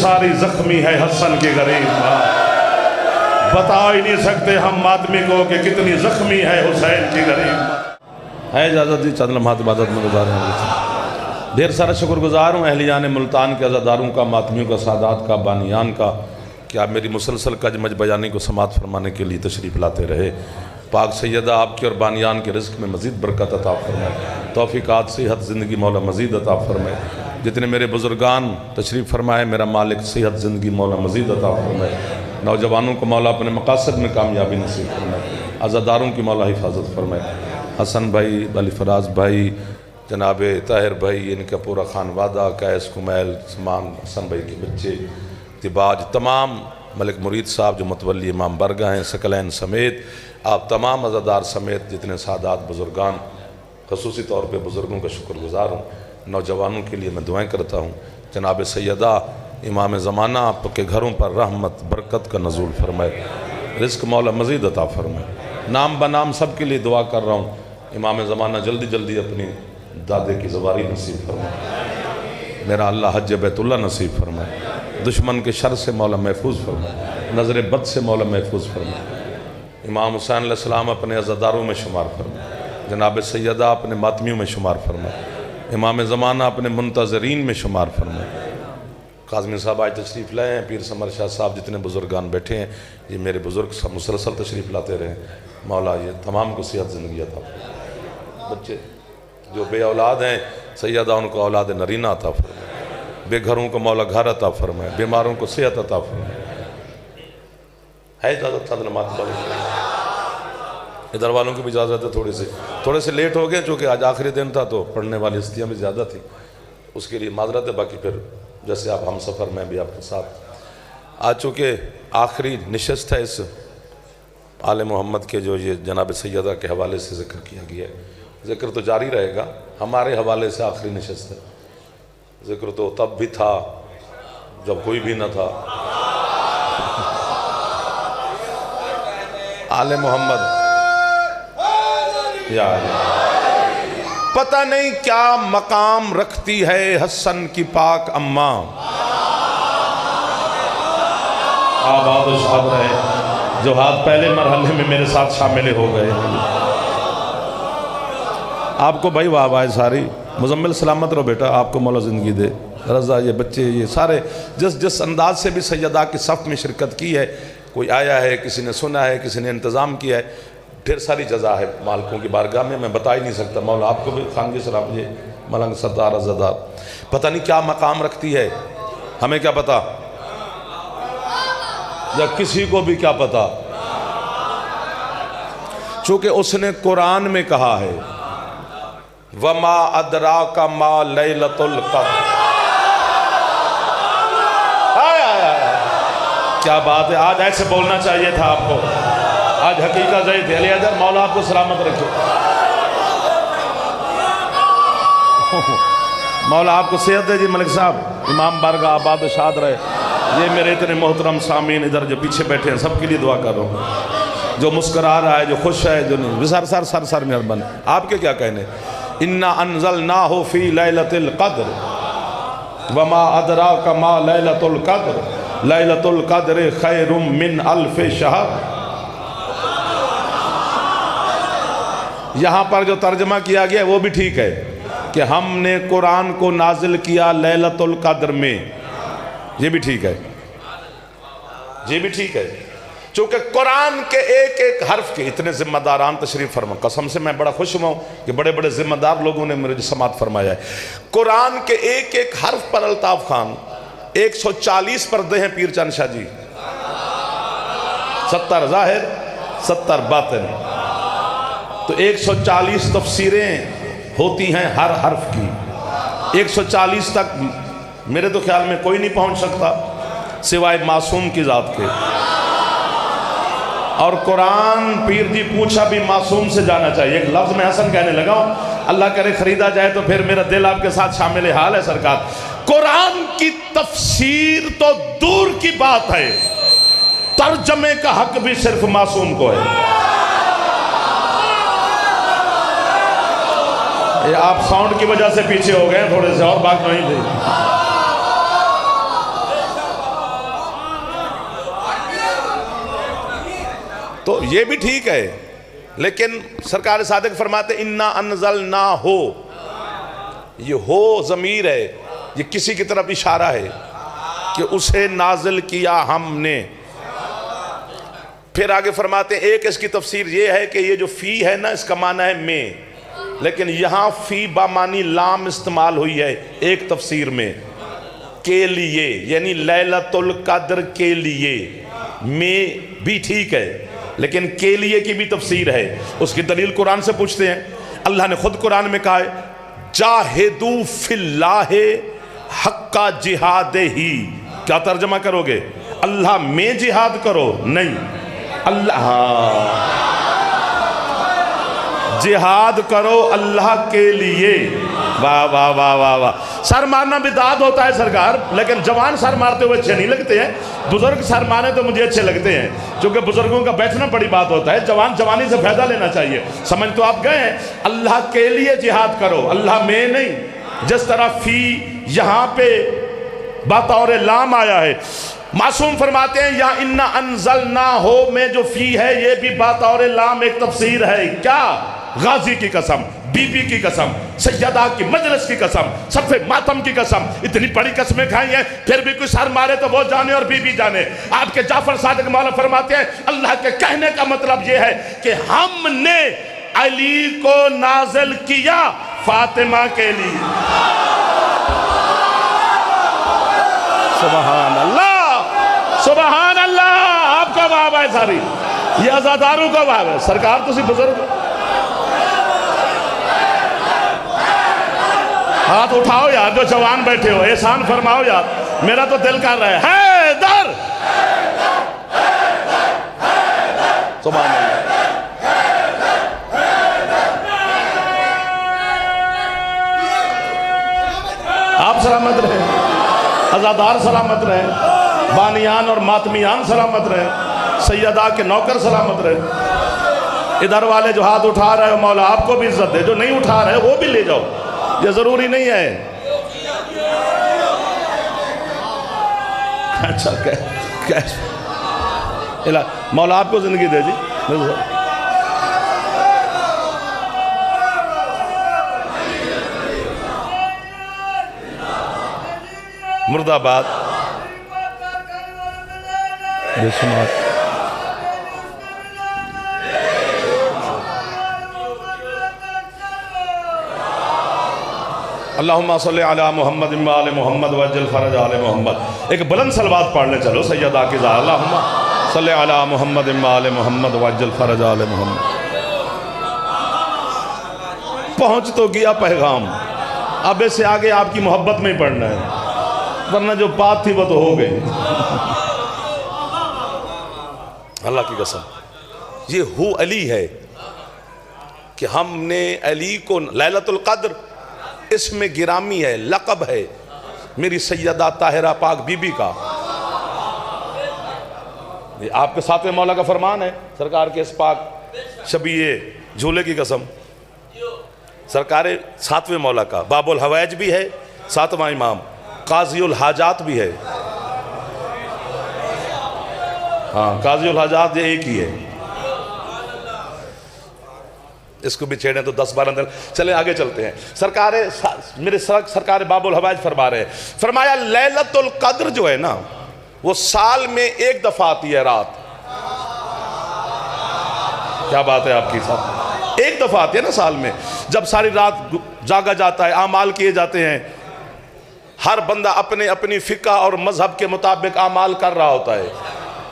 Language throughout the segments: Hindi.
सारी जख्मी है हसन की गरीब माँ। बता ही नहीं सकते हम मातमी को कि कितनी जख्मी है हुसैन की गरीब माँ। है इजाज़त दी चंद लम्हात इबादत में गुजारें। ढेर सारा शुक्रगुजार हूँ अहलियान मुल्तान के अज़ादारों का, मातमियों का, सादात का, बानियान का कि आप मेरी मुसलसल कजमज बयानी को समात फरमाने के लिए तशरीफ़ लाते रहे। पाक सैयदा आपके और बानियान के रिज़्क़ में मज़ीद बरकत अता फरमाए, तौफ़ीक़ात सेहत ज़िंदगी मौला मज़ीद अता फरमाए। जितने मेरे बुज़ुर्गान तशरीफ़ फरमाए मेरा मालिक सेहत ज़िंदगी मौला मज़ीद अता फरमाए। नौजवानों को मौला अपने मकासद में कामयाबी नसीब फरमाए, अज़ादारों की मौला हिफाजत फरमाए। हसन भाई, अली फराज भाई, जनाब ताहिर भाई, इनका पूरा खानवादा, कैस कुमैल, समान हसन भाई के बच्चे, तिबाज, तमाम मलिक मुरीद साहब जो मुतवल्ली इमाम बरगा हैं, सकलैन समेत आप तमाम अज़ादार समेत जितने सादात बुज़ुर्गान, ख़ुसूसी तौर पे बुज़ुर्गों का शुक्रगुजार हूँ। नौजवानों के लिए मैं दुआएं करता हूँ। जनाब सैयदा इमाम ज़माना आपके घरों पर रहमत बरकत का नज़ूल फरमाए, रिज़्क़ मौला मज़ीद अता फरमाए। नाम बनाम सब के लिए दुआ कर रहा हूँ। इमाम ज़माना जल्दी जल्दी अपनी दादे की ज़वारी नसीब फरमाए, मेरा अल्लाह हज बैतुल्ला नसीब फरमाए, दुश्मन के शर से मौला महफूज फरमाए, नज़र बद से मौला महफूज फरमाए। इमाम हुसैन अलैहिस्सलाम अपने अज़ादारों में शुमार फरमाए, जनाब सैयदा अपने मातमियों में शुमार फरमाए, इमाम ज़माना अपने मुंतज़रीन में शुमार फरमाए। काज़मी साहब आज तशरीफ़ लाए हैं, पीर समर शाह साहब, जितने बुज़ुर्गान बैठे हैं, ये मेरे बुज़ुर्ग सब मुसलसल तशरीफ़ लाते रहे। मौला ये तमाम को सेहत ज़िंदगी अता फरमाए। बच्चे जो बे औलाद हैं सैयदा उनको औलाद नरीना अता फरमाए, बेघरों को मौला घर अता फरमाए, बीमारों को सेहत अता फरमाए। है इजाज़त चंद नमाज़ इधर वालों की भी इजाज़त है। थोड़े से लेट हो गए चूँकि आज आखिरी दिन था तो पढ़ने वाली हस्तियाँ भी ज़्यादा थी, उसके लिए माजरत है। बाकी फिर जैसे आप हम सफ़र में भी आपके साथ आज चूँकि आखिरी नशस्त है इस आले मोहम्मद के जो ये जनाब सैयदा के हवाले से ज़िक्र किया गया है, ज़िक्र तो जारी रहेगा, हमारे हवाले से आखिरी नशस्त है। ज़िक्र तो तब भी था जब कोई भी न था। आले मोहम्मद यार पता नहीं क्या मकाम रखती है हसन की पाक अम्मा। आबाद शाद रहे जो हाथ पहले मरहले में मेरे साथ शामिल हो गए। आपको भाई वाह वाह सारी मुजम्मिल सलामत रहो बेटा, आपको मौला ज़िंदगी दे। रज़ा ये बच्चे ये सारे जिस अंदाज से भी सैयदा की सफ़ में शिरकत की है, कोई आया है, किसी ने सुना है, किसी ने इंतज़ाम किया है, ढेर सारी जज़ा है मालिकों की बारगाह में, मैं बता ही नहीं सकता। मौला आपको भी खानगी सलाम ये मलंग सरदार अज़ादार पता नहीं क्या मकाम रखती है, हमें क्या पता या किसी को भी क्या पता, चूँकि उसने कुरान में कहा है वमा अदरा का मा लैलतुल क़द्र। क्या बात है, आज ऐसे बोलना चाहिए था आपको, आज हकीकत यही थी। अली मौला आपको सलामत रखे, मौला आपको सेहत दे जी। मलिक साहब इमाम बारगाह आबाद शाद रहे। ये मेरे इतने मोहतरम सामीन इधर जो पीछे बैठे हैं सबके लिए दुआ कर रहा हूँ, जो मुस्करा रहा है, जो खुश है, जो नहीं। सर मेहरबान आपके क्या कहने। इन्ना अनज़लनाहु फ़ी लैलतिल क़द्र वमा अदराका मा लैलतुल क़द्र लैलतुल क़द्र खैरुम मिन अल्फ़ शहर। यहाँ पर जो तर्जमा किया गया वो भी ठीक है कि हमने कुरान को नाजिल किया लैलतुल क़द्र में, ये भी ठीक है, ये भी ठीक है। चूँकि कुरान के एक एक हर्फ के इतने ज़िम्मेदारान तशरीफ़ फरमा, कसम से मैं बड़ा खुश हुआ हूँ कि बड़े बड़े ज़िम्मेदार लोगों ने मेरे समात फरमाया है। कुरान के एक एक हर्फ पर अल्ताफ़ खान 140 पर्दे हैं पीर चंद शाह जी, 70 ज़ाहिर 70 बातिन, तो 140 तफसीरें होती हैं हर हर्फ की। 140 तक मेरे तो ख्याल में कोई नहीं पहुँच सकता सिवाय मासूम की ज़ात के। और कुरान पीर जी पूछा भी मासूम से जाना चाहिए। एक लफ्ज़ में हसन कहने लगा हूँ, अल्लाह करे ख़रीदा जाए तो फिर मेरा दिल आपके साथ शामिल हाल है सरकार। कुरान की तफसीर तो दूर की बात है, तर्जमे का हक भी सिर्फ मासूम को है। ये आप साउंड की वजह से पीछे हो गए थोड़े से, और बात नहीं थी। तो ये भी ठीक है, लेकिन सरकार सादिक फरमाते इन्ना अनजल ना हो, ये हो ज़मीर है, ये किसी की तरफ इशारा है कि उसे नाजिल किया हमने। फिर आगे फरमाते एक इसकी तफसीर ये है कि ये जो फ़ी है ना, इसका माना है में, लेकिन यहाँ फ़ी बामानी लाम इस्तेमाल हुई है एक तफसीर में, के लिए, यानी लैलतुल कद्र के लिए। में भी ठीक है, लेकिन के लिए की भी तफसीर है। उसकी दलील कुरान से पूछते हैं। अल्लाह ने खुद कुरान में कहा है जाहिदू फिल्लाहि हक्का जिहाद ही। क्या तर्जमा करोगे? अल्लाह में जिहाद करो? नहीं, अल्लाह जिहाद करो अल्लाह के लिए। वाह वाह वाह वाह वाह। सर मारना बिदात होता है सरकार, लेकिन जवान सर मारते हुए अच्छे नहीं लगते हैं। बुजुर्ग सर मारे तो मुझे अच्छे लगते हैं, क्योंकि बुजुर्गों का बैठना बड़ी बात होता है। जवान जवानी से फायदा लेना चाहिए। समझ तो आप गए हैं? अल्लाह के लिए जिहाद करो, अल्लाह में नहीं। जिस तरह फी यहाँ पे बतौर लाम आया है, मासूम फरमाते हैं यहाँ इन्ना अनजल ना हो में जो फी है ये भी बतौर लाम एक तफसीर है। क्या? गाजी की कसम, बीबी की कसम, सैयदा की मजलिस की कसम, सफ़े मातम की कसम, इतनी बड़ी कसमें खाई हैं, फिर भी कोई सर मारे तो वो जाने और बीबी जाने। आपके जाफर सादिक मौला फरमाते हैं अल्लाह के कहने का मतलब ये है कि हमने अली को नाजिल किया फातिमा के लिए। सुभान अल्लाह, सुभान अल्लाह। आपका बाब है सारी, ये आजादारों का बाब है। सरकार तुसी बुजुर्ग हाथ उठाओ यार, जो जवान बैठे हो, एहसान फरमाओ यार। मेरा तो दिल कर रहा है हैदर, सुभान अल्लाह। आप सलामत रहे, आजादार सलामत रहे, बानियान और मातमियान सलामत रहे, सैयदा के नौकर सलामत रहे। इधर वाले जो हाथ उठा रहे हो मौला आपको भी इज्जत दे, जो नहीं उठा रहे वो भी ले जाओ, ये जरूरी नहीं है। अच्छा मौला आपको जिंदगी दे जी। मुर्दाबाद। अल्लाहुम्मा सल्ली अला मुहम्मद व आले मुहम्मद वज्जल फरज आले मुहम्मद। एक बुलंद सलवात पढ़ने चलो सैयदा की ज़ात। अल्लाहुम्मा सल्ली अला मुहम्मद व आले मुहम्मद वज्जल फरज आले मुहम्मद। पहुँच तो गया पैगाम, अब इससे आगे आपकी मोहब्बत में ही पढ़ना है, वरना जो बात थी वो तो हो गई। अल्लाह की कसम, ये हु अली है कि हमने अली को लैलतुल कद्र इसमें गिरामी है, लक़ब है मेरी सैयदा ताहिरा पाक बीबी का। ये आपके सातवें मौला का फरमान है, सरकार के इस पाक शबीए झूले की कसम। सरकार सातवें मौला का बाबुल हवैज भी है, सातवां इमाम काज़ीउल हाजात भी है। हाँ, काज़ीउल हाजात ये एक ही है। इसको भी छेड़े तो 10-12 दिन। चले आगे चलते हैं। सरकार मेरे सरकार बाबुल हवाज फरमा रहे हैं, फरमाया लैलतुल कद्र जो है ना वो साल में एक दफा आती है रात। क्या बात है आपकी साहब, एक दफा आती है ना साल में, जब सारी रात जागा जाता है, आमाल किए जाते हैं, हर बंदा अपने अपनी फिका और मजहब के मुताबिक आमाल कर रहा होता है।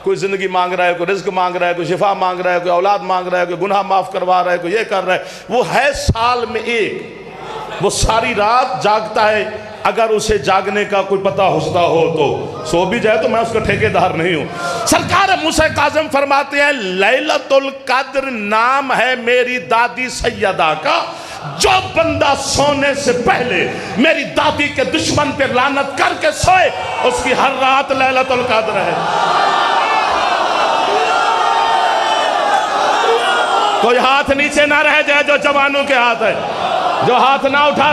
कोई ज़िंदगी मांग रहा है, कोई रिज्क मांग रहा है, कोई शिफा मांग रहा है, कोई औलाद मांग रहा है, कोई गुनाह माफ़ करवा रहा है, कोई ये कर रहा है। वो है साल में एक, वो सारी रात जागता है। अगर उसे जागने का कोई पता हुस्ता हो तो सो भी जाए, तो मैं उसका ठेकेदार नहीं हूँ। सरकार मूसा काज़िम फरमाते हैं लैलतुल कद्र नाम है मेरी दादी सैयदा का। जो बंदा सोने से पहले मेरी दादी के दुश्मन पर लानत करके सोए, उसकी हर रात लैलतुल कद्र है। कोई हाथ नीचे ना रह जाए जो जवानों के हाथ है, जो हाथ ना उठा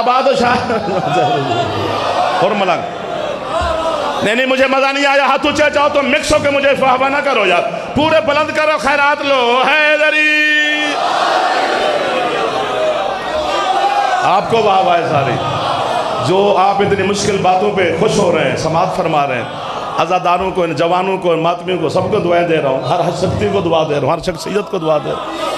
बादशाह और मलंग। नहीं मुझे मजा नहीं आया, हाथ ऊंचे चाहो तो मिक्स होकर मुझे वाहवा ना करो यार, पूरे बुलंद करो, खैरात लो। हैदरी आपको वाहवा है सारी, जो आप इतनी मुश्किल बातों पे खुश हो रहे हैं, समात फरमा रहे हैं। आज़ादारों को, इन जवानों को, इन मातमियों को, सबको दुआएं दे रहा हूँ, हर शक्ति को दुआ दे रहा हूँ, हर शख्सियत को दुआ दे रहा हूँ।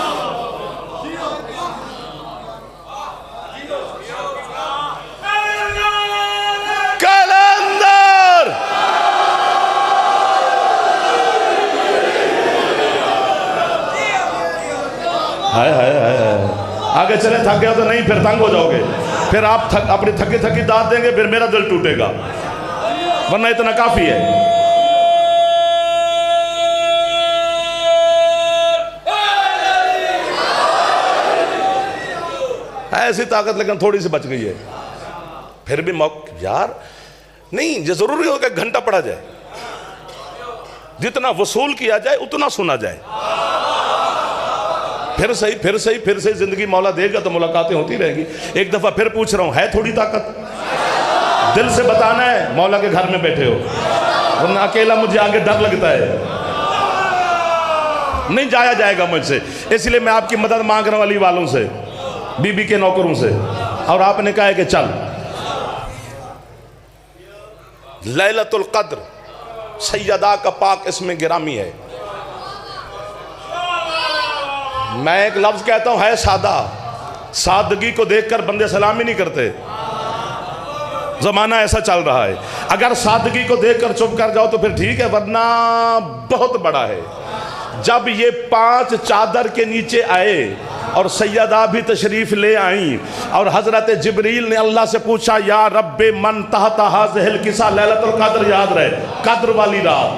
हाय हाय हाय, आगे चले, थक गया तो नहीं, फिर तंग हो जाओगे, फिर आप अपनी थकी थकी दाद देंगे, फिर मेरा दिल टूटेगा, वरना इतना काफी है। ऐसी ताकत लेकिन थोड़ी सी बच गई है, फिर भी मौका यार नहीं, जो जरूरी होगा घंटा पड़ा जाए, जितना वसूल किया जाए उतना सुना जाए। फिर सही फिर सही फिर सही, जिंदगी मौला देगा तो मुलाकातें होती रहेगी। एक दफा फिर पूछ रहा हूं, है थोड़ी ताकत? दिल से बताना है, मौला के घर में बैठे हो, वरना अकेला मुझे आगे डर लगता है, नहीं जाया जाएगा मुझसे। इसलिए मैं आपकी मदद मांग रहा हूं अली वालों से, बीबी के नौकरों से, और आपने कहा है कि चल लैलतुल कद्र सैयदा का पाक इसमें गिरामी है। मैं एक लफ्ज कहता हूं, है सादा, सादगी को देखकर बंदे सलाम ही नहीं करते। जमाना ऐसा चल रहा है, अगर सादगी को देखकर चुप कर जाओ तो फिर ठीक है, वरना बहुत बड़ा है। जब ये 5 चादर के नीचे आए और सैयदा भी तशरीफ ले आई, और हजरत जिब्रील ने अल्लाह से पूछा, या रब्बे मन तहत हाज़िहिल किसा लैलतुल कद्र, याद रहे कद्र वाली रात,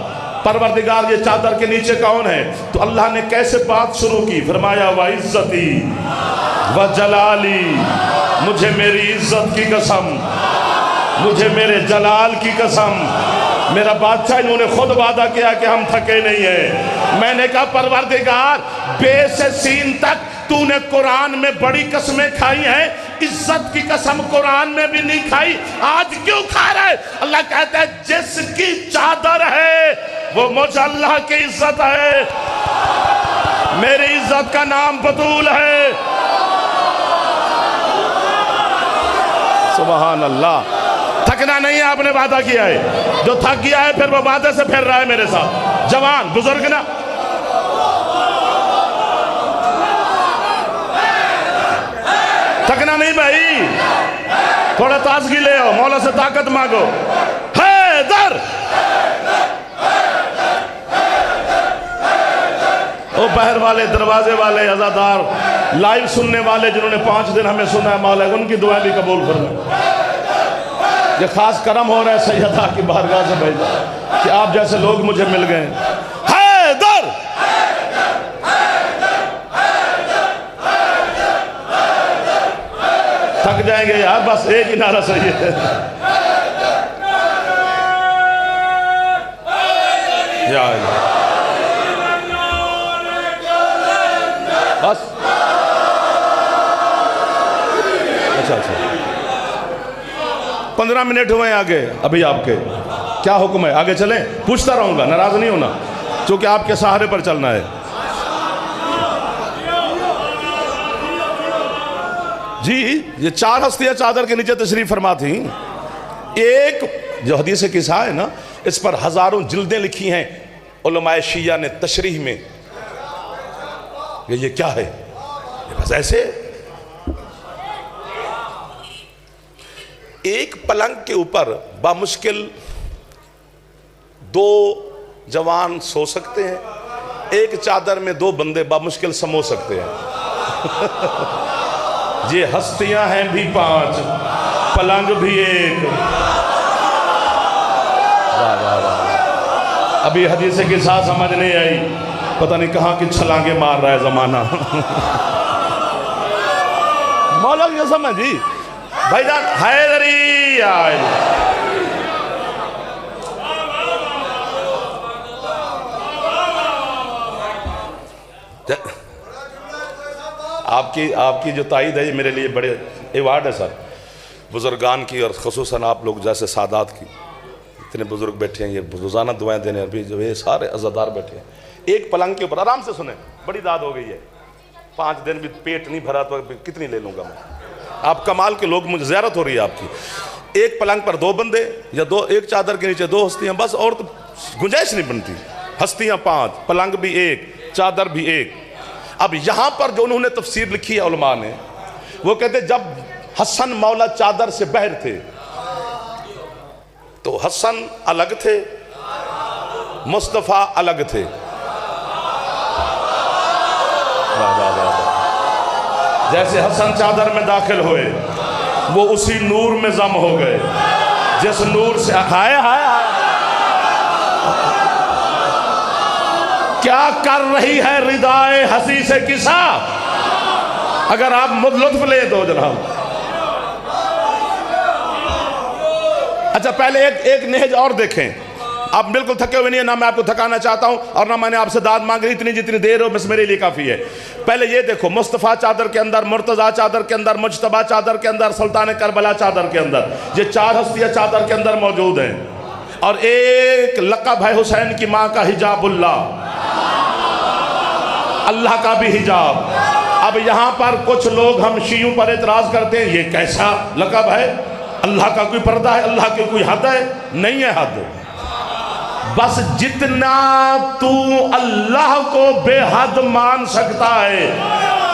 परवरदिगार ये चादर के नीचे कौन है? तो अल्लाह ने कैसे बात शुरू की, फरमाया व इज्जती व जलाली, मुझे मेरी इज्जत की कसम, मुझे मेरे जलाल की कसम, मेरा बादशाह, इन्होंने खुद वादा किया कि हम थके नहीं हैं। मैंने कहा परवरदिगार, बे से सीन तक तूने कुरान में बड़ी कसमें खाई हैं, इज्जत की कसम कुरान में भी नहीं खाई, आज क्यों खा रहे? अल्लाह कहता है जिसकी चादर है वो मुझ अल्लाह की इज्जत है, मेरी इज्जत का नाम बतूल है। सुभान अल्लाह। थकना नहीं है, आपने वादा किया है, जो थक गया है फिर वो वादे से फिर रहा है मेरे साथ। जवान बुजुर्ग ना, थकना नहीं भाई, थोड़ा ताजगी ले आओ, मौला से ताकत मांगो। हैदर ओ बहर वाले, दरवाजे वाले, अज़ादार, लाइव सुनने वाले जिन्होंने 5 दिन हमें सुना है, मौला उनकी दुआ भी कबूल फरमा। ये खास करम हो रहा है सैयदा की बारगाह से भेजा कि आप जैसे लोग मुझे मिल गए। हैदर थक जाएंगे यार, बस एक ही नारा सही है। बस अच्छा 15 मिनट हुए आगे, अभी आपके क्या हुक्म है? आगे चलें? पूछता रहूंगा, नाराज नहीं होना, क्योंकि आपके सहारे पर चलना है। जी, ये 4 हस्तियां चादर के नीचे तशरीफ फरमा थी। एक जो हदीस किस्सा है ना, इस पर हजारों जिल्दें लिखी हैं उलमाए शिया ने तशरीह में। ये क्या है? ये बस ऐसे एक पलंग के ऊपर बामुश्किल 2 जवान सो सकते हैं, एक चादर में 2 बंदे बामुश्किल समो सकते हैं। ये हस्तियां हैं भी 5, पलंग भी 1। वाह वाह वाह। अभी हदीस के साथ समझ नहीं आई, पता नहीं कहां की छलांगे मार रहा है जमाना। मौला की समझ जी भाईजान, हैदरी आए। आपकी जो ताईद है ये मेरे लिए बड़े एवार्ड है सर। बुजुर्गान की और ख़ुसूसन आप लोग जैसे सादात की, इतने बुजुर्ग बैठे हैं, ये रोज़ाना दुआएं देने, अभी जो ये सारे अज़ादार बैठे हैं एक पलंग के ऊपर, आराम से सुने, बड़ी दाद हो गई है, 5 दिन भी पेट नहीं भरा तो कितनी ले लूँगा मैं। आप कमाल के लोग, मुझे ज़ियारत हो रही है आपकी। एक पलंग पर 2 बंदे या 2, एक चादर के नीचे 2 हस्तियाँ, बस और तो गुंजाइश नहीं बनती। हस्तियाँ 5, पलंग भी 1, चादर भी 1। अब यहाँ पर जो उन्होंने तफसीर लिखी है उलमा ने, वो कहते जब हसन मौला चादर से बहर थे तो हसन अलग थे, मुस्तफ़ा अलग थे। जैसे हसन चादर में दाखिल हुए वो उसी नूर में जम हो गए जिस नूर से हाय हाय हाय। क्या कर रही है रिदाए हंसी से किसा, अगर आप लुत्फ ले दो जनाब। अच्छा पहले एक नेहज और देखें, आप बिल्कुल थके हुए नहीं है, ना मैं आपको थकाना चाहता हूं और ना मैंने आपसे दाद मांग रही, इतनी जितनी देर हो बस मेरे लिए काफ़ी है। पहले ये देखो, मुस्तफ़ा चादर के अंदर, मुर्तज़ा चादर के अंदर, मुज्तबा चादर के अंदर, सुल्तान करबला चादर के अंदर, ये 4 हस्तियाँ चादर के अंदर मौजूद हैं। और एक लक़ब है हुसैन की माँ का, हिजाबुल्लाह, अल्लाह का भी हिजाब। अब यहाँ पर कुछ लोग हम शियों पर एतराज़ करते हैं, ये कैसा लक़ब है, अल्लाह का कोई पर्दा है, अल्लाह की कोई हद है? नहीं है हद। बस जितना तू अल्लाह को बेहद मान सकता है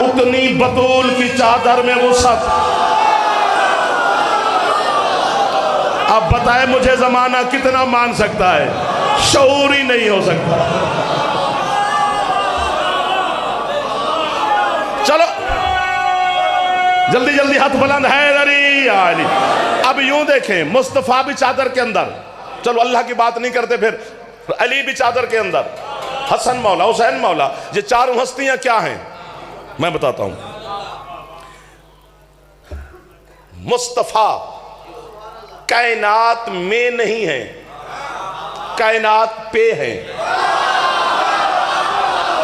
उतनी बतूल की चादर में वो सब। अब बताए मुझे जमाना कितना मान सकता है, शऊर ही नहीं हो सकता। चलो जल्दी जल्दी हाथ बुलंद है दरी आली। अब यूं देखें, मुस्तफ़ा भी चादर के अंदर, चलो अल्लाह की बात नहीं करते, फिर अली भी चादर के अंदर, हसन मौला, हुसैन मौला, ये 4 हस्तियां क्या हैं मैं बताता हूं। मुस्तफ़ा कायनात में नहीं है, कायनात पे है।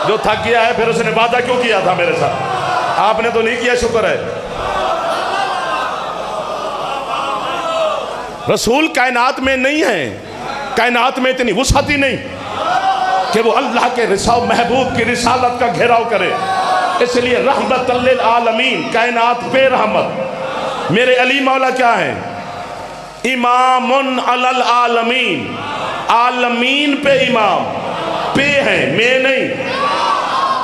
जो थक गया है फिर उसने वादा क्यों किया था मेरे साथ, आपने तो नहीं किया, शुक्र है। रसूल कायनात में नहीं है, कायनात में इतनी वुसअत ही नहीं कि वो अल्लाह के रिसाल महबूब की रिसालत का घेराव करे, इसलिए रहमत लिल आलमीन, कायनात पे रहमत। मेरे अली मौला क्या है, इमामुन अलल आलमीन, आलमीन पे इमाम, पे है में नहीं।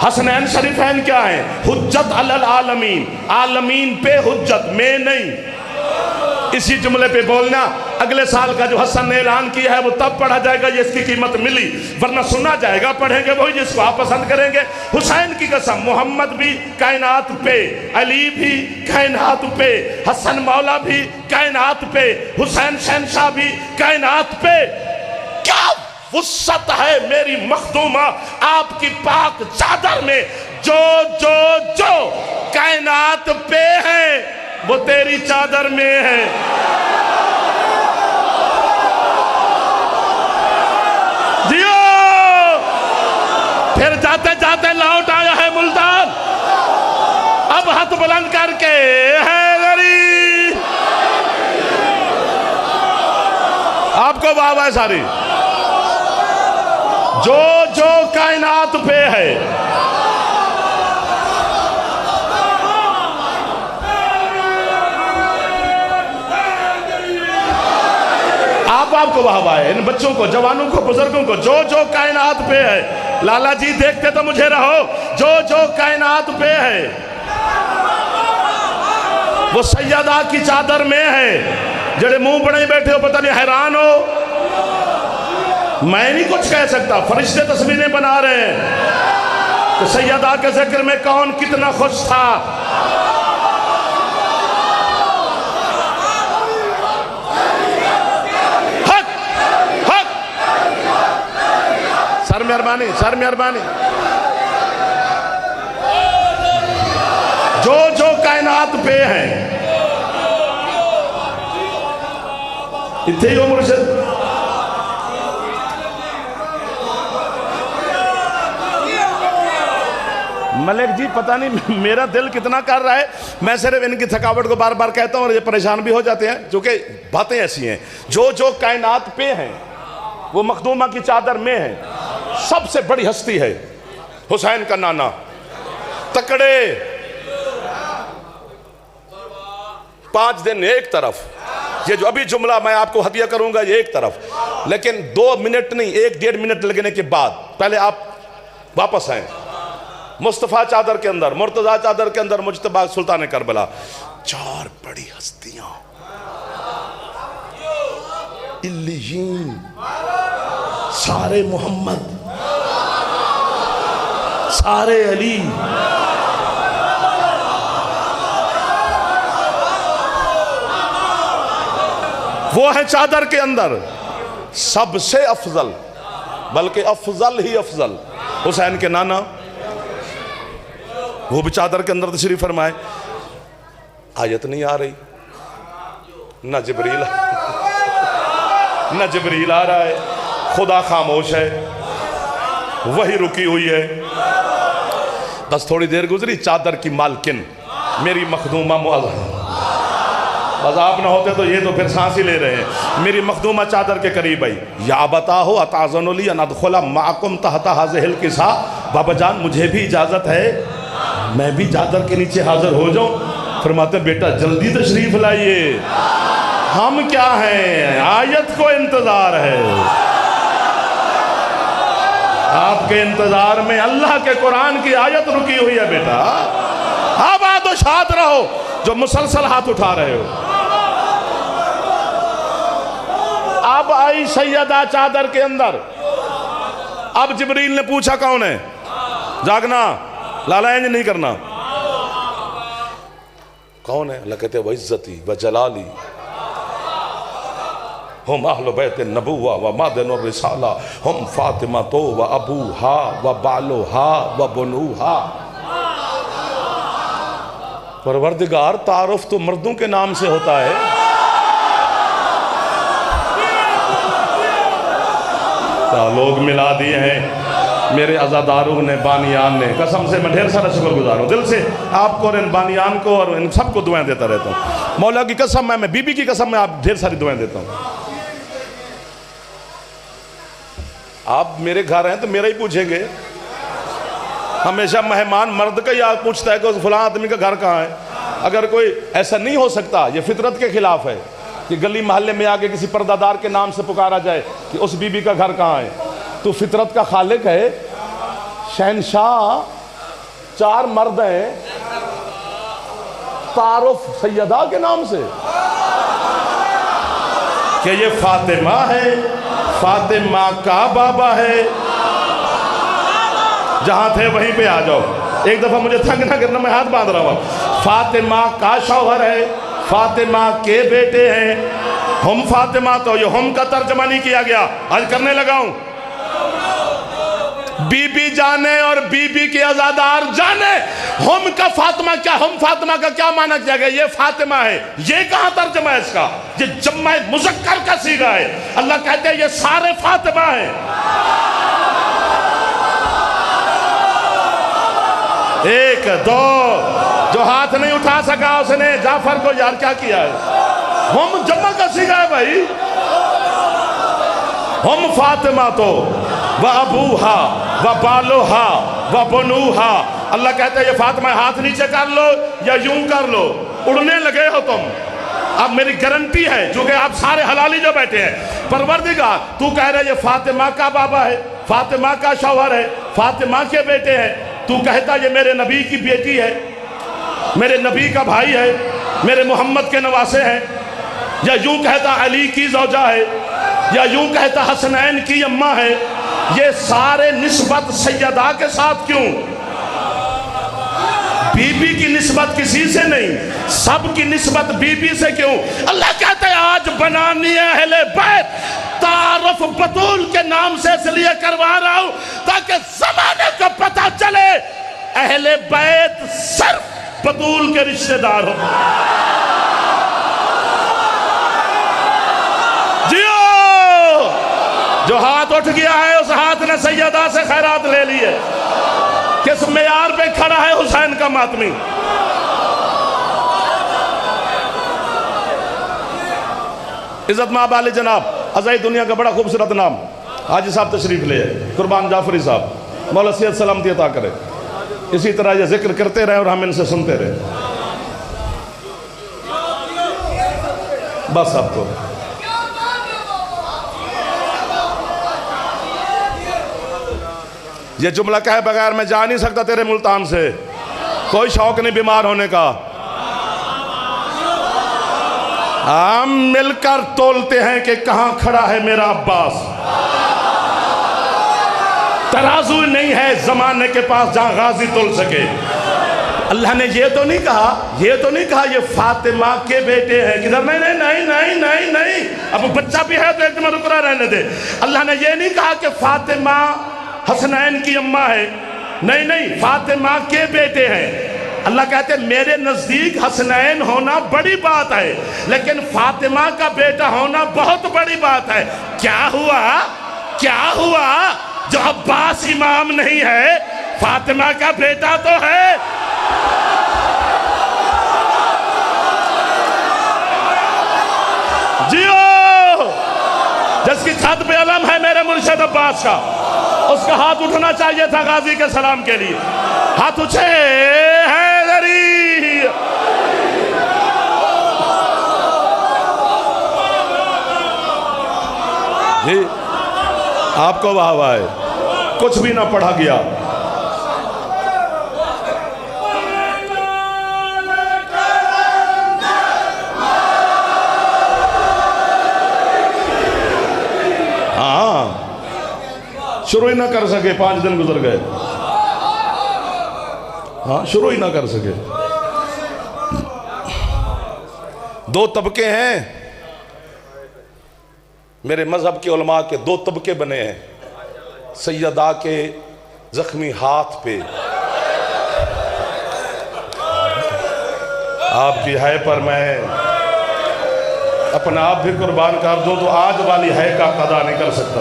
हसनैन शरीफैन क्या है, हुज्जत अलल आलमीन, आलमीन पे हुज्जत, में नहीं। इसी जुमले पे बोलना, अगले साल का जो हसन ने ऐलान किया है वो तब पढ़ा जाएगा ये इसकी कीमत मिली, वरना सुना जाएगा, पढ़ेंगे वही जिसको आप पसंद करेंगे। हुसैन की कसम, मोहम्मद भी कायनात पे, अली भी कायनात पे, हसन मौला भी कायनात पे, हुसैन शहंशाह भी कायनात पे। क्या वुसअत है मेरी मखदूमा आपकी पाक चादर में, जो जो जो कायनात पे है वो तेरी चादर में है। जियो, फिर जाते जाते लौट आया है मुल्तान, अब हाथ बुलंद करके है गरी, आपको बाबा है सारी, जो जो कायनात पे है। आपको वाहवा है, इन बच्चों को, जवानों को, बुजुर्गों को, जो जो कायनात पे है। लाला जी देखते तो मुझे रहो, जो जो कायनात पे है वो सैयदा की चादर में है। जड़े मुंह बड़े बैठे हो, पता नहीं हैरान हो, मैं नहीं कुछ कह सकता, फरिश्ते तस्वीरें बना रहे हैं कि सैयदा के जिक्र में कौन कितना खुश था। सर मेहरबानी, सर मेहरबानी। जो जो कायनात पे है, इतने ही हो मुर्शिद। मलिक जी पता नहीं मेरा दिल कितना कर रहा है, मैं सिर्फ इनकी थकावट को बार बार कहता हूँ और ये परेशान भी हो जाते हैं, क्योंकि बातें ऐसी हैं जो जो कायनात पे हैं वो मखदूमा की चादर में है। सबसे बड़ी हस्ती है हुसैन का नाना, तकड़े 5 दिन एक तरफ, ये जो अभी जुमला मैं आपको हदिया करूंगा ये एक तरफ, लेकिन 2 मिनट नहीं 1-1.5 मिनट लगने के बाद पहले आप वापस आए मुस्तफ़ा चादर के अंदर, मुर्तज़ा चादर के अंदर, मुज्तबा सुल्तान करबला, 4 बड़ी हस्तियां, इल्लियीन, सारे मोहम्मद, सारे अली, वो है चादर के अंदर सबसे अफजल, बल्कि अफजल ही अफजल हुसैन के नाना, वो भी चादर के अंदर तशरीफ फरमाए। आयत नहीं आ रही, न जिब्रील आ रहा है, खुदा खामोश है, वही रुकी हुई है। बस थोड़ी देर गुजरी, चादर की मालकिन मेरी मखदूमा मुअज़्ज़म, बस आप ना होते तो ये तो फिर सांस ही ले रहे हैं, मेरी मखदूमा चादर के करीब आई। या बताओ अताज़नुली अन अदख़ुला माकुम तहता हाज़िहिल किसा, बाबा जान मुझे भी इजाज़त है मैं भी चादर के नीचे हाजिर हो जाऊं। फरमाते बेटा जल्दी तशरीफ लाइए, हम क्या हैं, आयत को इंतजार है, आपके इंतजार में अल्लाह के कुरान की आयत रुकी हुई है बेटा, अब आ शाद रहो जो मुसलसल हाथ उठा रहे हो। अब आई सैयदा चादर के अंदर, अब जिब्रील ने पूछा कौन है, जागना लालायंज नहीं करना, कौन है? अल्लाह कहते व इज्जती व जलाली हम अहल बैत नबुव्वा व मादन रिसाला हम फातिमा तो व अबूहा व बालोहा व बनुहा। परवरदिगार तारुफ तो मर्दों के नाम से होता है, लोग मिला दिए हैं मेरे अज़ादारों ने, बानियान ने, कसम से मैं ढेर सारा शुक्रगुजार हूँ दिल से आपको और इन बानियान को और इन सबको दुआएं देता रहता हूँ। मौला की कसम मैं बीबी की कसम में आप ढेर सारी दुआएं देता हूँ। आप मेरे घर हैं तो मेरा ही पूछेंगे, हमेशा मेहमान मर्द का ही आप पूछता है कि फलां आदमी का घर कहाँ है। अगर कोई ऐसा नहीं हो सकता, ये फितरत के खिलाफ है कि गली मोहल्ले में आके किसी पर्दादार के नाम से पुकारा जाए कि उस बीबी का घर कहाँ है। तो फितरत का खालिक है, शहनशाह, 4 मर्द हैं, तारुफ सैयदा के नाम से कि ये फातिमा है, फातिमा का बाबा है, जहां थे वहीं पे आ जाओ। एक दफा मुझे तंग ना करना, मैं हाथ बांध रहा हूं। फातिमा का शौहर है, फातिमा के बेटे हैं, हम फातिमा, तो ये हम का तर्जमा नहीं किया गया, आज करने लगा हूं। बीबी जाने और बीबी के अज़ादार जाने, हम का फातिमा क्या, हम फातिमा का क्या माना किया गया, ये फातिमा है, ये कहां तर्जमा है इसका, ये जम्मा मुज़क्कर का सीगा है। अल्लाह कहते हैं ये सारे फातिमा है। एक दो, जो हाथ नहीं उठा सका उसने जाफर को यार क्या किया है, हम जम्मा का सीगा है भाई। हम फातिमा तो व अबूहा व बालोहा व बनुहा। अल्लाह कहता है ये फातिमा, हाथ नीचे कर लो या यूं कर लो, उड़ने लगे हो तुम। अब मेरी गारंटी है, चूंकि आप सारे हलाली जो बैठे हैं, परवरदिगार तू कह रहे ये फातिमा का बाबा है, फातिमा का शौहर है, फातिमा के बेटे हैं, तू कहता ये मेरे नबी की बेटी है, मेरे नबी का भाई है, मेरे मोहम्मद के नवासे हैं, या यूं कहता अली की ज़ौजा है, या यूं कहता हसनैन की अम्मा है। ये सारे निस्बत सैयदा के साथ क्यों? बीबी की निस्बत किसी से नहीं, सब की निस्बत बीबी से क्यों? अल्लाह कहते हैं आज बनानी है अहले बैत, तारुफ बतूल के नाम से इसलिए करवा रहा हूं ताकि ज़माने को पता चले अहले बैत सिर्फ बतूल के रिश्तेदार हो। जो हाथ उठ गया है उस हाथ ने सैयदा से खैरात ले ली है। किस मेयार पे खड़ा है हुसैन का मातमी। इज्जत माब आले जनाब अज़ाई दुनिया का बड़ा खूबसूरत नाम हाजी साहब तशरीफ ले आए, कुर्बान जाफरी साहब, मौला सैयद सलामती अता करे। इसी तरह ये जिक्र करते रहे और हम इनसे सुनते रहे। बस अब तो ये जुमला कहे बगैर मैं जा नहीं सकता तेरे मुल्तान से, कोई शौक नहीं बीमार होने का। हम मिलकर तोलते हैं कि कहां खड़ा है मेरा अब्बास। तराजू नहीं है जमाने के पास जहां गाजी तोल सके। अल्लाह ने ये तो नहीं कहा ये फातिमा के बेटे हैं किधर, नहीं नहीं नहीं नहीं नहीं नहीं, अब बच्चा भी है तो एक मिनट रुकना रहने दे। अल्लाह ने ये नहीं कहा कि फातिमा हसनैन की अम्मा है, नहीं नहीं, फातिमा के बेटे हैं। अल्लाह कहते हैं मेरे नजदीक हसनैन होना बड़ी बात है, लेकिन फातिमा का बेटा होना बहुत बड़ी बात है। क्या हुआ जो अब्बास इमाम नहीं है, फातिमा का बेटा तो है। जियो जिसकी छत पे अलम है मेरे मुर्शिद अब्बास का, उसका हाथ उठना चाहिए था गाजी के सलाम के लिए। हाथ उठे हैदरी। जी आपको वाह वाह है, कुछ भी ना पढ़ा गया। हाँ शुरू ही ना कर सके, 5 दिन गुजर गए। हाँ शुरू ही ना कर सके। 2 तबके हैं मेरे मजहब के उलमा के, 2 तबके बने हैं। सैयदा के जख्मी हाथ पे आपकी है पर मैं अपना आप भी कुर्बान कर दूं तो आज वाली है का कदा नहीं कर सकता।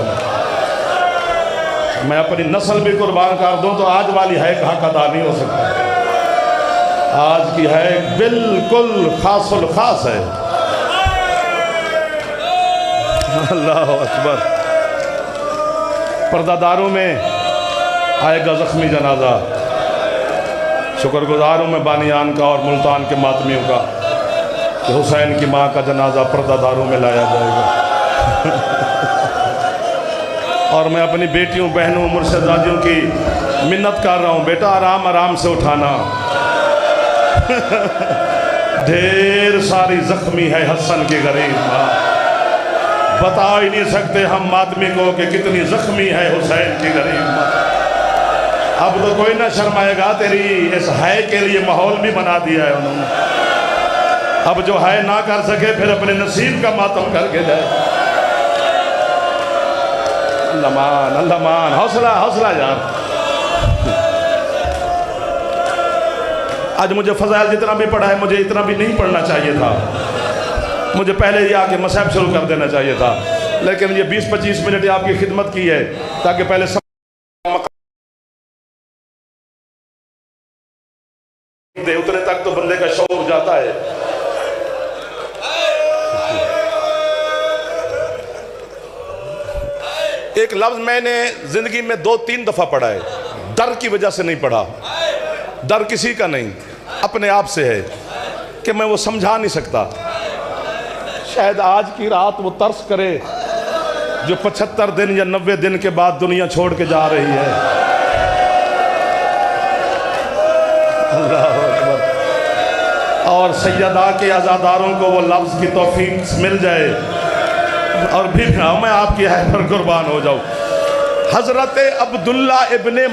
मैं अपनी नस्ल भी कुर्बान कर दूं तो आज वाली है का कदा नहीं हो सकता। आज की है बिल्कुल खासुल खास है। अल्लाह अकबर। पर्दादारों में आएगा जख्मी जनाजा। शुक्रगुजार हूँ मैं बानियान का और मुल्तान के मातमियों का कि हुसैन की माँ का जनाजा पर्दादारों में लाया जाएगा। और मैं अपनी बेटियों बहनों मुर्शिदादियों की मिन्नत कर रहा हूँ, बेटा आराम आराम से उठाना। ढेर सारी जख्मी है हसन की गरीब माँ, बता ही नहीं सकते हम मातमी को कि कितनी जख्मी है हुसैन की गरीब माँ। अब तो कोई ना शर्माएगा, तेरी इस है के लिए माहौल भी बना दिया है उन्होंने। अब जो है ना कर सके फिर अपने नसीब का मातम करके जाए। अल्लाह मान, हौसला हौसला यार। आज मुझे फजाइल जितना भी पढ़ा है मुझे इतना भी नहीं पढ़ना चाहिए था। मुझे पहले ही आके मसहब शुरू कर देना चाहिए था, लेकिन ये 20-25 मिनट आपकी खिदमत की है ताकि पहले सब दे उतने तक तो बंदे का शौक जाता है। एक लफ्ज मैंने जिंदगी में 2-3 दफा पढ़ा है, डर की वजह से नहीं पढ़ा। डर किसी का नहीं, अपने आप से है कि मैं वो समझा नहीं सकता। शायद आज की रात वो तरस करे जो 75 दिन या 90 दिन के बाद दुनिया छोड़ के जा रही है। अल्लाह अकबर। और सैयदा के आज़ादारों को वो लफ्ज़ की तौफीक मिल जाए और भी मैं आपकी है पर कुर्बान हो जाऊँ। हज़रत अब्दुल्ला इब्ने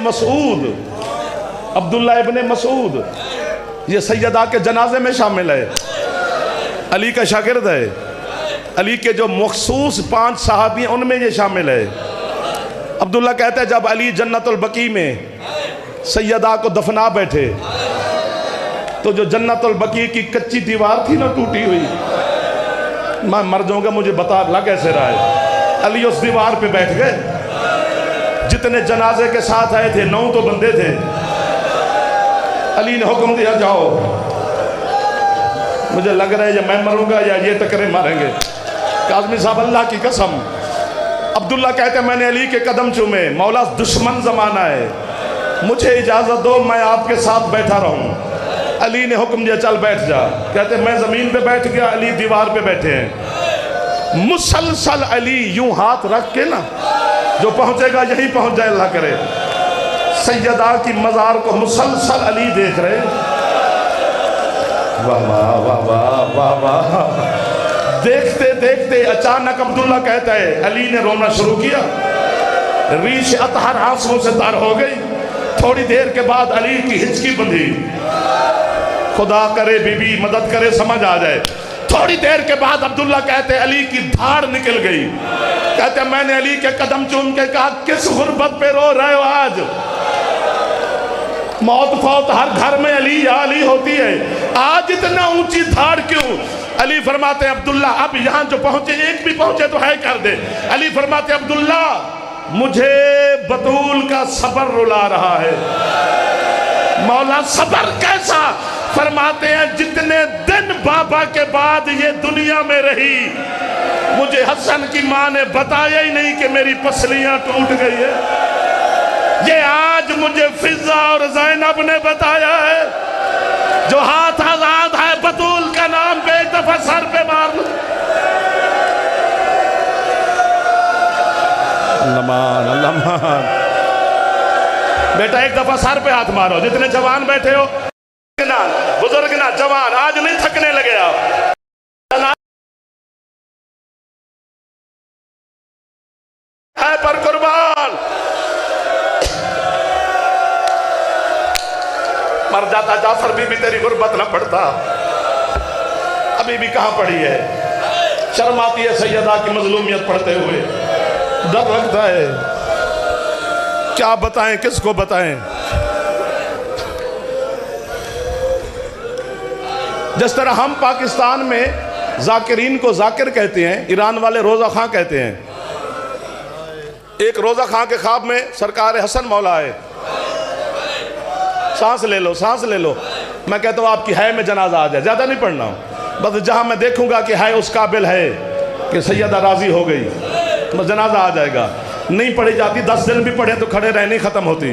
मसूद ये सैयदा के जनाजे में शामिल है। अली का शागिर्द है। अली के जो मखसूस 5 सहाबी उनमें ये शामिल है। अब्दुल्ला कहता है जब अली जन्नतुल बकी में सैयदा को दफना बैठे तो जो जन्नतुल बकी की कच्ची दीवार थी ना टूटी हुई, मैं मर जाऊंगा मुझे बता लग कैसे रहा है। अली उस दीवार पे बैठ गए। जितने जनाजे के साथ आए थे 9 तो बंदे थे, अली ने हुक्म दिया जाओ। मुझे लग रहा है या मैं मरूंगा या ये टकरे मारेंगे। काज़मी साहब अल्लाह की कसम, अब्दुल्ला कहते हैं मैंने अली के कदम चूमे, मौला दुश्मन जमाना है, मुझे इजाजत दो मैं आपके साथ बैठा रहूं। अली ने हुक्म दिया चल बैठ जा। कहते मैं जमीन पे बैठ गया, अली दीवार पे बैठे हैं। मुसलसल अली यूं हाथ रख के ना, जो पहुंचेगा यही पहुंच जाए अल्लाह करे। सैयदा की मजार को मुसलसल अली देख रहे। वाह वाह वाह वाह वाह वाह। देखते देखते अचानक अब्दुल्ला कहता है अली ने रोना शुरू किया, रीश अतहर आंसुओं से तर हो गई। थोड़ी देर के बाद अली की हिचकी बंधी। खुदा करे बीबी मदद करे समझ आ जाए। थोड़ी देर के बाद अब्दुल्ला कहते अली की धाड़ निकल गई। कहते मैंने अली के कदम चूम के कहा किस गुर्बत पे रो रहे हो आज? मौत फौत हर घर में अली या अली होती है, आज इतना ऊंची धाड़ क्यों? अली फरमाते अब्दुल्ला अब यहां जो पहुंचे एक भी पहुंचे तो है कर दे। अली फरमाते अब्दुल्ला मुझे बतूल का सबर रुला रहा है। मौला सबर कैसा? फरमाते हैं जितने दिन बाबा के बाद ये दुनिया में रही, मुझे हसन की मां ने बताया ही नहीं कि मेरी पसलियां टूट गई है। ये आज मुझे फिजा और ज़ैनब ने बताया है। जो हाथ आजाद है बतूल का नाम पे एक दफा सर पे मार लो। अल्लाह अल्लाह बेटा एक दफा सर पे हाथ मारो। जितने जवान बैठे हो ना, बुजुर्ग ना जवान, आज नहीं थकने लगे आप। है पर कुर्बान मर जाता जाफर भी तेरी गुर्बत न पड़ता। अभी भी कहां पड़ी है? शर्म आती है सैयदा की मजलूमियत पढ़ते हुए, डर लगता है। क्या बताएं, किसको बताएं? जिस तरह हम पाकिस्तान में जाकिरीन को जाकिर कहते हैं, ईरान वाले रोजा खां कहते हैं। एक रोजा खां के ख्वाब में सरकार हसन मौला आए, सांस ले लो सांस ले लो। मैं कहता हूँ आपकी है में जनाजा आ जाए, ज्यादा नहीं पढ़ना, बस जहां मैं देखूंगा कि है उस काबिल है कि सैयदा राजी हो गई, बस जनाजा आ जाएगा। नहीं पढ़ी जाती, 10 दिन भी पढ़े तो खड़े रहने खत्म होती।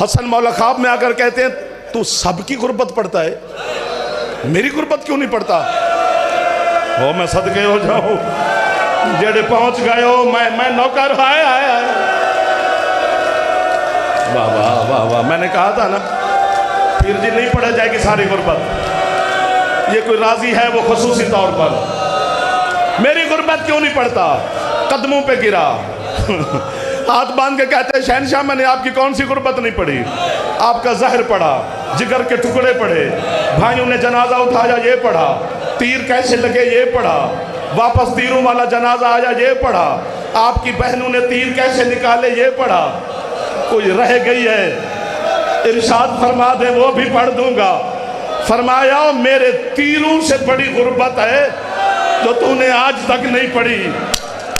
हसन मौला ख्वाब में आकर कहते हैं तू सबकी गुर्बत पढ़ता है, मेरी गुर्बत क्यों नहीं पढ़ता? हो मैं सदके हो जाऊं, जेड़े पहुंच गए हो मैं नौकर। आए आए आए वाह वाह वाह वाह। मैंने कहा था ना पीर जी नहीं पढ़ा जाएगी सारी गुर्बत। ये कोई राजी है वो खुसूसी तौर पर, मेरी गुर्बत क्यों नहीं पढ़ता? कदमों पे गिरा हाथ बांध के कहते हैं शहनशाह मैंने आपकी कौन सी गुर्बत नहीं पढ़ी? आपका जहर पढ़ा, जिगर के टुकड़े पढ़े, भाइयों ने जनाजा उठाया ये पढ़ा, तीर कैसे लगे ये पढ़ा, वापस तीरों वाला जनाजा आया ये पढ़ा, आपकी बहनों ने तीर कैसे निकाले ये पढ़ा। कोई रह गई है इरशाद फरमा दे वो भी पढ़ दूंगा। फरमाया मेरे तीरों से बड़ी गुर्बत है जो तूने आज तक नहीं पढ़ी।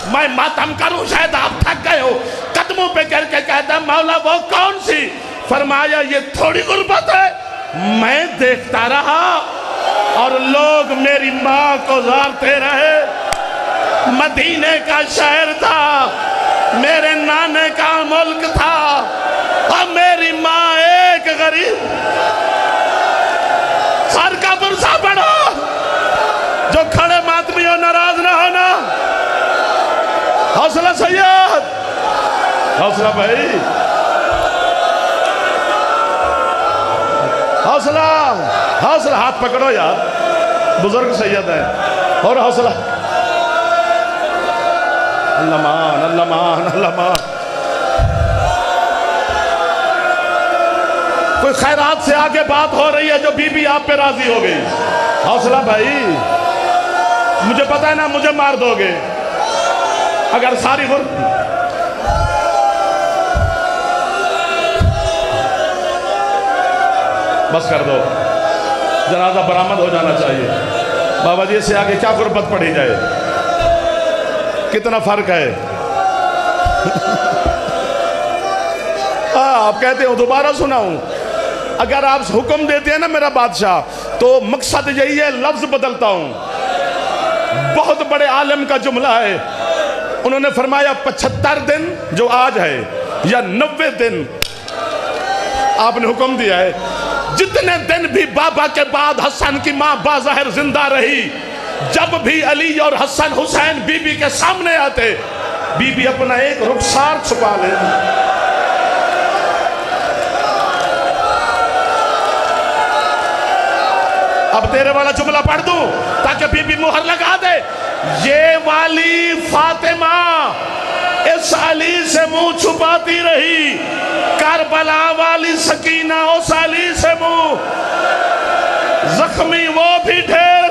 मैं मातम करूं शायद आप थक गए हो। कदमों पे करके कहता मौला वो कौन सी? फरमाया ये थोड़ी गुर्बत है, मैं देखता रहा और लोग मेरी माँ को ज़ारते रहे। मदीने का शहर था, मेरे नाने का मुल्क था और मेरी माँ एक गरीब। सर का बुरसा पड़ो, जो खड़े मातमी हो नाराज ना होना। हौसला सैयद, हौसला भाई, हौसला हौसला। हाथ पकड़ो यार, बुजुर्ग सैयद है। और हौसला। अल्लाह मान अल्लाह मान अल्लाह मान। कोई खैरात से आगे बात हो रही है जो बीबी आप पे राजी हो गई। हौसला भाई, मुझे पता है ना मुझे मार दोगे अगर सारी बस कर दो, जनाजा बरामद हो जाना चाहिए। बाबा जी से आगे क्या गुर्बत पढ़ी जाए? कितना फर्क है। आप कहते हो दोबारा सुनाऊं? अगर आप हुक्म देते हैं ना मेरा बादशाह, तो मकसद यही है, लफ्ज बदलता हूं। बहुत बड़े आलिम का जुमला है, उन्होंने फरमाया 75 दिन जो आज है या 90 दिन आपने हुक्म दिया है, जितने दिन भी बाबा के बाद हसन की मां बाज़ाहिर जिंदा रही, जब भी अली और हसन हुसैन बीबी के सामने आते, बीबी अपना एक रुखसार छुपा ले। अब तेरे वाला जुमला पढ़ दूं ताकि बीबी मुहर लगा दे। ये वाली फातिमा इस अली से मुंह छुपाती रही, करबला वाली सकीना उस अली से मुंह, जख्मी वो भी ढेर।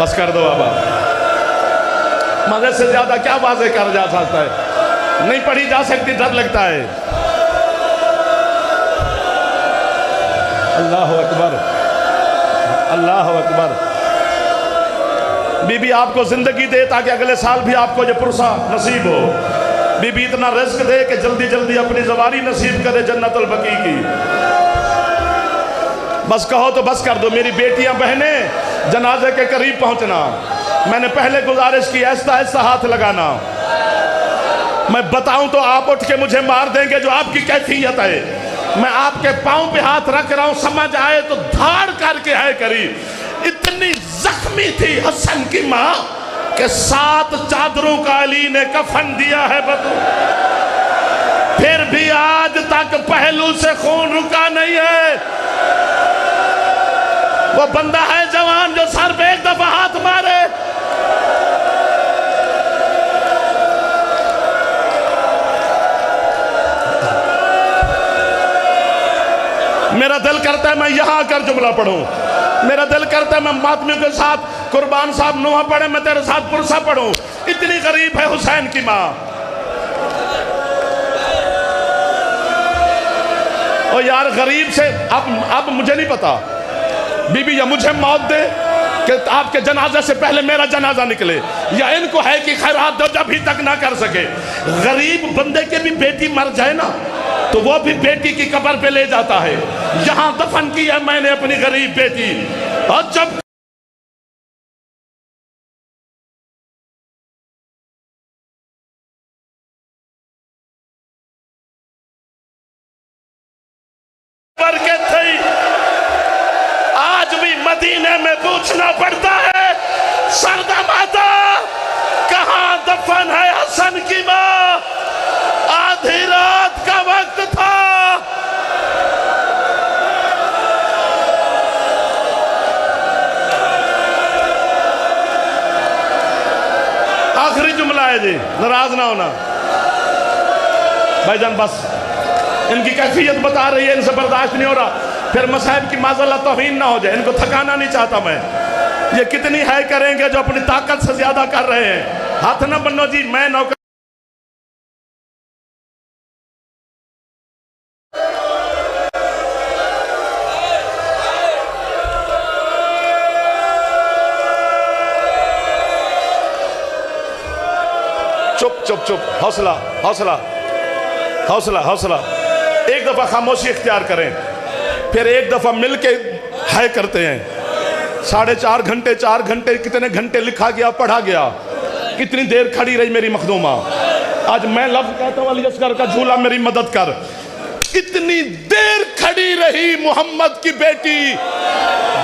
बस कर दो बाबा, मजे से ज्यादा क्या वाज़े कर जा सकता है, नहीं पढ़ी जा सकती, डर लगता है। अल्लाह अकबर, अल्लाह अकबर। बीबी आपको जिंदगी दे ताकि अगले साल भी आपको ये पुरसा नसीब हो। बीबी इतना रिस्क दे कि जल्दी जल्दी अपनी ज़वारी नसीब करे जन्नतुल बकी की। बस कहो तो बस कर दो। मेरी बेटियां बहनें, जनाजे के करीब पहुंचना। मैंने पहले गुजारिश की, ऐसा ऐसा हाथ लगाना। मैं बताऊं तो आप उठ के मुझे मार देंगे, जो आपकी कैफियत है। मैं आपके पांव पे हाथ रख रहा हूं, समझ आए तो धाड़ करके है करीब। इतनी जख्मी थी हसन की मां कि 7 चादरों का अली ने कफन दिया है बतू, फिर भी आज तक पहलू से खून रुका नहीं है। वो बंदा है जवान जो सर पे एक दफा हाथ मारे। मेरा दिल करता है मैं यहां आकर जुमला पढ़ूं, मेरा दिल करता है मैं मातमियों के साथ कुर्बान साहब नुहा पढ़े, मैं तेरे साथ पुरसा पढ़ूं। इतनी गरीब है हुसैन की मां। और यार गरीब से अब मुझे नहीं पता, बीबी या मुझे मौत दे कि आपके जनाजे से पहले मेरा जनाजा निकले, या इनको है कि खैरात दो जब भी तक ना कर सके। गरीब बंदे के भी बेटी मर जाए ना तो वो भी बेटी की कब्र पे ले जाता है। यहां दफन की है मैंने अपनी गरीब बेटी, और जब के थी, आज भी मदीने में पूछना पड़ता है, सरदा माता कहां दफन है हसन की मां। आधी रात का वक्त था, आखिरी जुमला है जी, नाराज ना होना भाईजान। बस इनकी कैफियत बता रही है, इनसे बर्दाश्त नहीं हो रहा, फिर मसाइब की माज़ल्ला तौहीन ना हो जाए। इनको थकाना नहीं चाहता मैं। ये कितनी है करेंगे जो अपनी ताकत से ज्यादा कर रहे हैं। हाथ ना बनो जी, मैं नौकर। चुप चुप चुप, हौसला हौसला हौसला हौसला। एक दफा खामोशी इख्तियार करें, फिर एक दफा मिलके है करते हैं। 4.5 घंटे 4 घंटे कितने घंटे लिखा गया, पढ़ा गया, कितनी देर खड़ी रही मेरी मखदूमा। आज मैं लफ्ज कहता हूं, अली असगर का झूला मेरी मदद कर। कितनी देर खड़ी रही मोहम्मद की बेटी,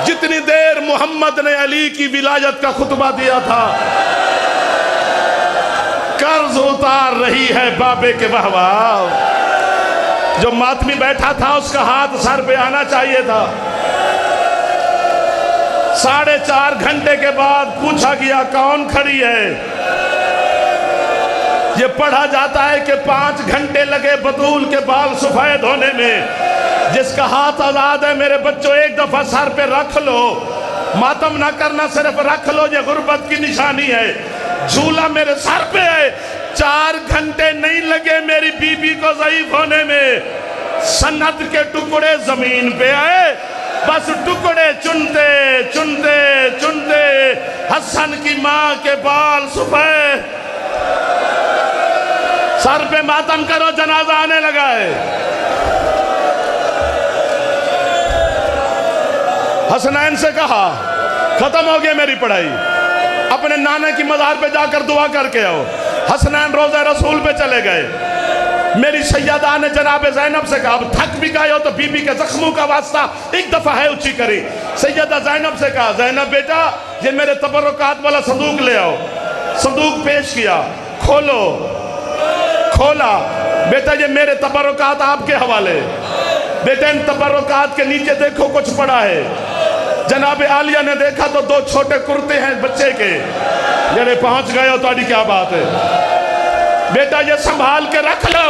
जितनी देर मोहम्मद ने अली की विलायत का खुतबा दिया था। कर्ज उतार रही है बाबे के बहवाव। जो मातमी बैठा था उसका हाथ सर पे आना चाहिए था। 4.5 घंटे के बाद पूछा गया कौन खड़ी है। ये पढ़ा जाता है कि 5 घंटे लगे बतूल के बाल सफेद होने में। जिसका हाथ आजाद है मेरे बच्चों, एक दफा सर पे रख लो, मातम ना करना, सिर्फ रख लो, ये गुर्बत की निशानी है। झूला मेरे सर पे है। 4 घंटे नहीं लगे मेरी बीबी को ज़ईफ होने में। सनद के टुकड़े जमीन पे आए, बस टुकड़े चुनते चुनते चुनते हसन की मां के बाल सफेद। सर पे मातम करो, जनाजा आने लगा है। हसनैन से कहा खत्म हो गई मेरी पढ़ाई, अपने नाना की मज़ार पे जाकर दुआ करके आओ। हसनैन रोज़े रसूल पे चले गए। मेरी सैयदा ने जनाब ज़ैनब से कहा, अब थक भी गए हो तो बीबी के जख्मों का वास्ता एक दफ़ा है ऊंची करी। सैयदा ज़ैनब से कहा, ज़ैनब बेटा ये मेरे तबर्रुकात वाला संदूक ले आओ। संदूक पेश किया, खोलो, खोला, बेटा ये मेरे तबर्रुकात आपके हवाले। बेटा इन तबर्रुकात के नीचे देखो कुछ पड़ा है। जनाब आलिया ने देखा तो 2 छोटे कुर्ते हैं बच्चे के। जरे पहुंच गए हो तो क्या बात है, बेटा ये संभाल के रख लो।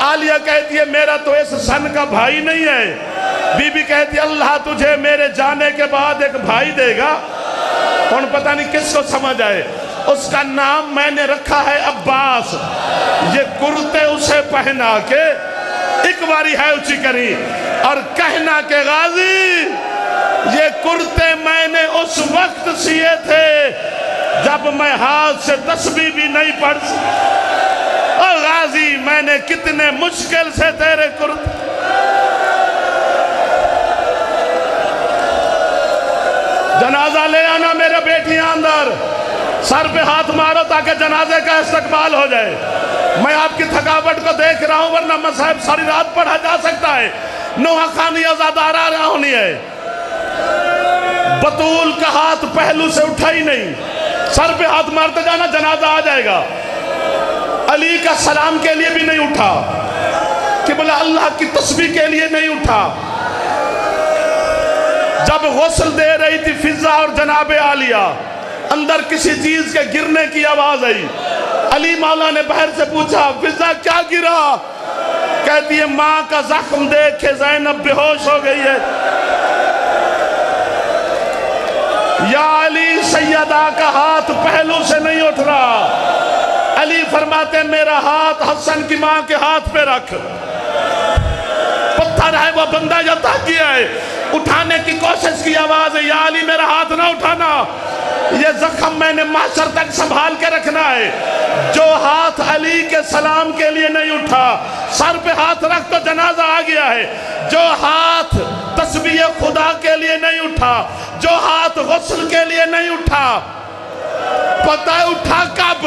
आलिया कहती है मेरा तो इस सन का भाई नहीं है। बीबी कहती है अल्लाह तुझे मेरे जाने के बाद एक भाई देगा, कौन पता नहीं किसको समझ आए। उसका नाम मैंने रखा है अब्बास। ये कुर्ते उसे पहना के एक बारी है ऊंची करी और कहना के गाजी ये कुर्ते मैंने उस वक्त सिए थे जब मैं हाथ से तस्बीह भी नहीं पढ़ और गाजी मैंने कितने मुश्किल से तेरे कुर्ते। जनाजा ले आना मेरे बेटियां अंदर, सर पे हाथ मारो ताकि जनाजे का इस्तकबाल हो जाए। मैं आपकी थकावट को देख रहा हूं, वरना मसाहब सारी रात पढ़ा जा सकता है। नोहा खानी आजादारा होनी है। बतूल का हाथ पहलू से उठा ही नहीं, सर पे हाथ मारते जाना, जनाजा आ जाएगा। अली का सलाम के लिए भी नहीं उठा कि बोला अल्लाह की तस्बीह के लिए नहीं उठा। जब गुस्ल दे रही थी फिजा और जनाब आलिया, अंदर किसी चीज के गिरने की आवाज आई। अली मौला ने बाहर से पूछा फिजा क्या गिरा? कहती है माँ का जख्म देख के ज़ैनब बेहोश हो गई है। या अली सैयदा का हाथ पहलू से नहीं उठ रहा। अली फरमाते मेरा हाथ हसन की माँ के हाथ पे रख। पत्थर है वो बंदा जो ताकिया है, उठाने की कोशिश की, आवाज है या अली मेरा हाथ ना उठाना, ये जख्म मैंने माशर तक संभाल के रखना है। जो हाथ अली के सलाम के लिए नहीं उठा, सर पे हाथ रख तो जनाजा आ गया है। जो हाथ तस्बीह खुदा के लिए नहीं उठा, जो हाथ गुस्ल के लिए नहीं उठा, पता है उठा कब?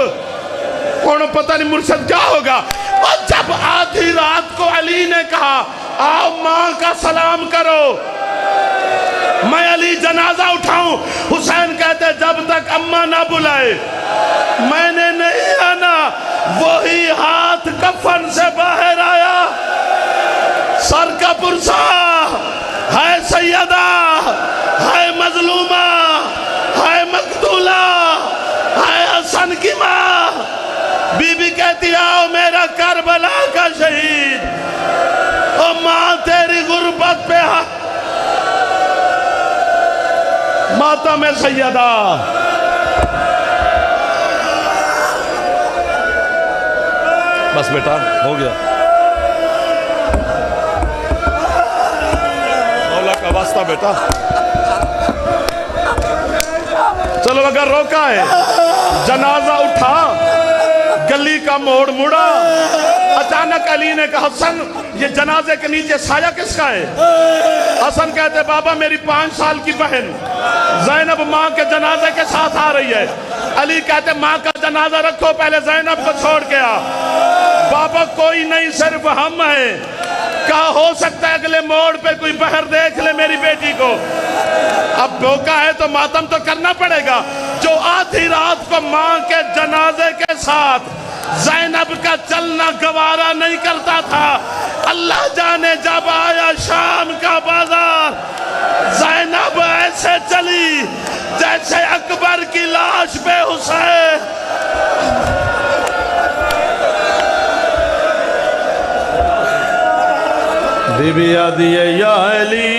कौन पता नहीं मुर्शद क्या होगा। और जब आधी रात को अली ने कहा आओ माँ का सलाम करो, मैं अली जनाजा उठाऊं, हुसैन कहते जब तक अम्मा ना बुलाए मैंने नहीं आना। वही हाथ कफन से बाहर आया, सर का पुरसा है सैयदा, है मजलूमा, है मकतूला, है हसन की माँ। बीबी कहती आओ मेरा करबला का शहीद, ओ माँ तेरी गुर्बत पे माता में सैयदा। बस बेटा हो गया, मौला का वास्ता बेटा। चलो अगर रोका है, जनाजा उठा, गली का मोड़ मुड़ा, अचानक अली ने कहा हसन ये जनाजे के नीचे साया किसका है? हसन कहते बाबा मेरी 5 साल की बहन ज़ैनब माँ के जनाजे के साथ आ रही है। अली कहते माँ का जनाजा रखो, पहले ज़ैनब को छोड़ के आ। बाबा कोई नहीं सिर्फ हम हैं। क्या हो सकता है अगले मोड़ पे कोई बहर देख ले मेरी बेटी को। अब धोखा है तो मातम तो करना पड़ेगा। जो आधी रात को माँ के जनाजे के साथ ज़ैनब का चलना गवारा नहीं करता था, अल्लाह जाने जब आया शाम का बाजार, ज़ैनब ऐसे चली जैसे अकबर की लाश पे हुसैन। बीबी आदि या अली